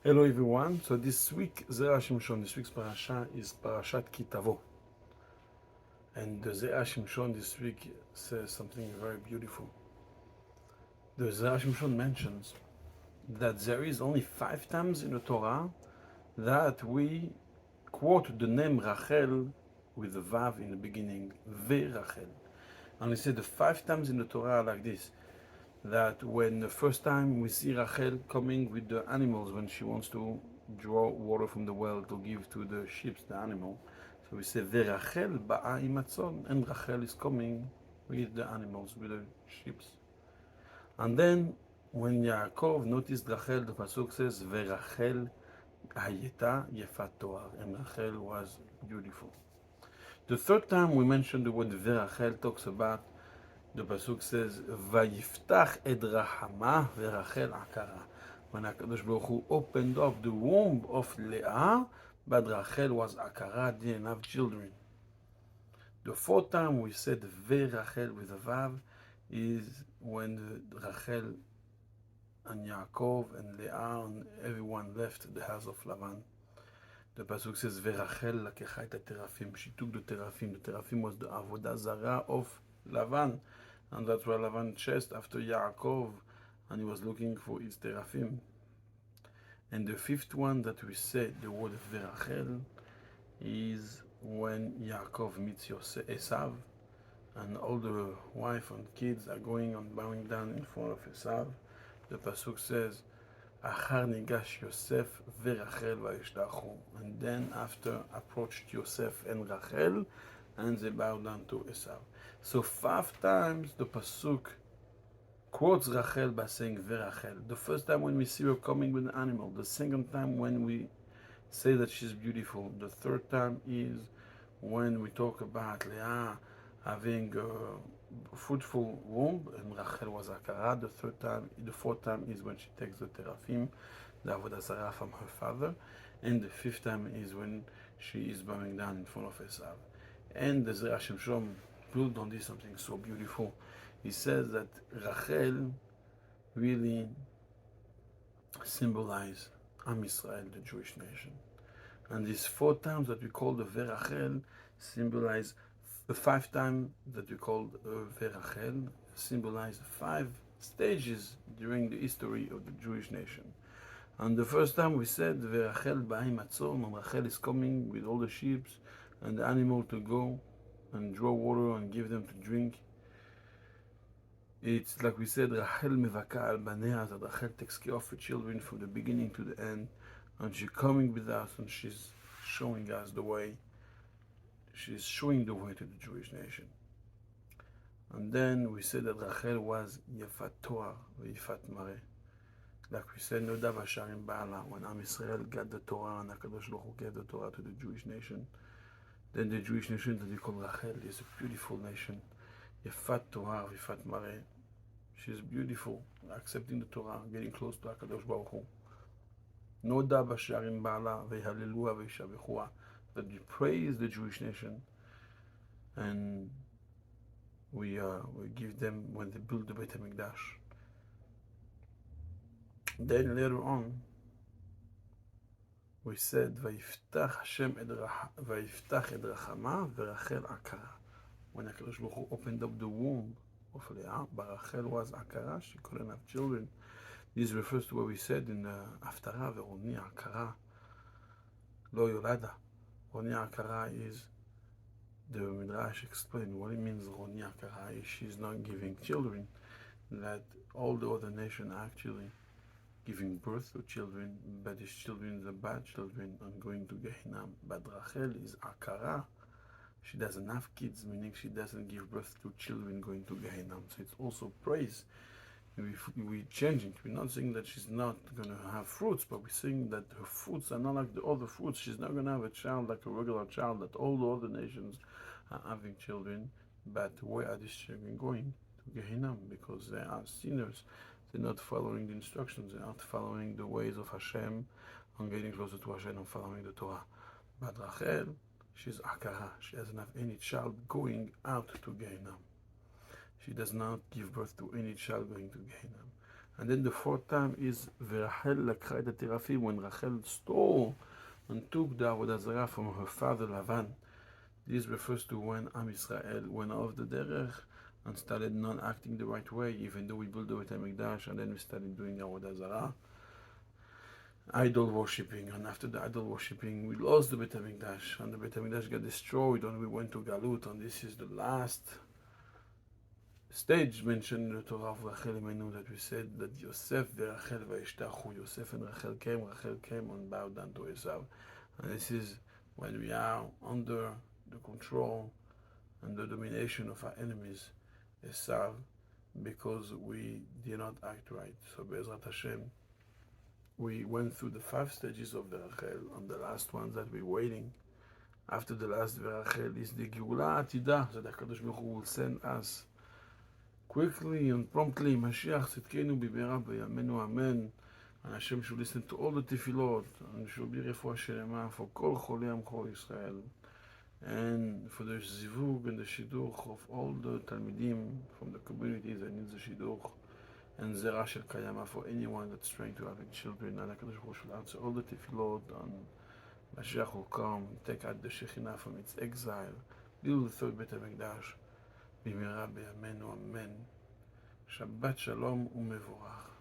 Hello everyone. So this week, ZERA SHIMSHON, this week's parasha is PARASHAT TAVO. And the ZERA SHIMSHON this week says something very beautiful. The ZERA SHIMSHON mentions that there is only 5 times in the Torah that we quote the name Rachel with the Vav in the beginning, Rachel. And he said the 5 times in the Torah are like this. That when the first time we see Rachel coming with the animals when she wants to draw water from the well to give to the sheep, the animal. So we say Verachel ba'a imatzon, and Rachel is coming with the animals, with the sheep. And then when Yaakov noticed Rachel, the pasuk says Verachel hayeta yefat toar, and Rachel was beautiful. The third time we mentioned the word Verachel talks about. The pasuk says, "Vayiftach et rachama verachel akara." When Hakadosh Baruch Hu opened up the womb of Leah, but Rachel was akara, didn't have children. The fourth time we said verachel with a vav is when Rachel and Yaakov and Leah and everyone left the house of Lavan. The pasuk says, "Verachel lakecha et terafim." She took the terafim. The terafim was the avodah zara of Lavan. And that's why Lavan chased after Yaakov, and he was looking for his terafim. And the fifth one that we said, the word Verachel, is when Yaakov meets Esav, and all the wife and kids are going and bowing down in front of Esav. The pasuk says, "Achar nigash Yosef Verachel vayishtachu," and then after approached Yosef and Rachel, and they bowed down to Esav. So 5 times the pasuk quotes Rachel by saying Verachel. The first time when we see her coming with an animal. The second time when we say that she's beautiful. The third time is when we talk about Leah having a fruitful womb, and Rachel was Akara. The fourth time is when she takes the terafim, the avodah zarah from her father, and the fifth time is when she is bowing down in front of Esav. And the ZERA SHIMSHON built on this something so beautiful. He says that Rachel really symbolizes Am Israel, the Jewish nation. And these 4 times that we call the Verachel symbolize the 5 times that we call Verachel symbolize 5 stages during the history of the Jewish nation. And the first time we said Verachel ba'im atzon, and Rachel is coming with all the sheep and the animal to go and draw water and give them to drink. It's like we said, Rachel mevaka al banea, that Rachel takes care of her children from the beginning to the end, and she's coming with us and she's showing us the way. She's showing the way to the Jewish nation. And then we said that Rachel was yefat toar v'yefat mare. Like we said, no davar sharim ba'ala, when Am Israel got the Torah and HaKadosh Baruch Hu gave the Torah to the Jewish nation, then the Jewish nation that we call Rachel is a beautiful nation. Yefat Torah, Yefat Mare. She's beautiful, accepting the Torah, getting close to HaKadosh Baruch Hu. Noda b'sharim ba'ala ve'halelua ve'shavechua. That we praise the Jewish nation, and we give them when they build the Beit HaMikdash. Then later on, we said, "Vayiftach Hashem vayiftach et rachama verachel akara." When HaKadosh Baruch Hu opened up the womb of Leah, but Rachel was akara, she couldn't have children. This refers to what we said in the Haftarah, "Veroni akara lo yolada." Roni akara is, the Midrash explained what it means. Roni akara is she's not giving children, that all the other nations are actually giving birth to children, but these children are bad children and going to Gehinnom. But Rachel is akara. She doesn't have kids, meaning she doesn't give birth to children going to Gehinnom. So it's also praise. We change it. We're not saying that she's not going to have fruits, but we're saying that her fruits are not like the other fruits. She's not going to have a child like a regular child, that all the other nations are having children. But where are these children going? To Gehinnom, because they are sinners. They're not following the instructions. They're not following the ways of Hashem and getting closer to Hashem and following the Torah. But Rachel, she's akara. She doesn't have any child going out to Gehinnom. She does not give birth to any child going to Gehinnom. And then the fourth time is Verachel לקחה את התרפים, when Rachel stole and took the Avodah Zarah from her father Lavan. This refers to when Am Yisrael went off the derech and started not acting the right way, even though we built the Beit HaMikdash and then we started doing Avodah Zarah, idol worshipping, and after the idol worshipping we lost the Beit HaMikdash and the Beit HaMikdash got destroyed and we went to Galut, and this is the last stage mentioned in the Torah of Rachel Imenu, that we said that Yosef veRachel vayishtachu. Yosef and Rachel came and bowed down to Esav. And this is when we are under the control and the domination of our enemies, Esav, because we did not act right. So Be'ezrat Hashem, we went through the 5 stages of Rachel, and the last ones that we're waiting after the last Rachel is the Geula Atida, that HaKadosh Baruch Hu will send us quickly and promptly. Mashiach tzidkenu b'mehera b'yamenu, amen. And Hashem should listen to all the tefillot, and should be refuah shelema for kol cholei amcho Yisrael, and for the zivug and the shidduch of all the talmidim from the communities that need the shidduch, and ZERA shel kayama for anyone that's trying to have children. And HaKadosh Baruch Hu should answer all the tefillot, and Mashiach will come, take out the Shekhinah from its exile, build the third Beit HaMikdash. במהרה בימינו אמן. שבת שלום ומבורך.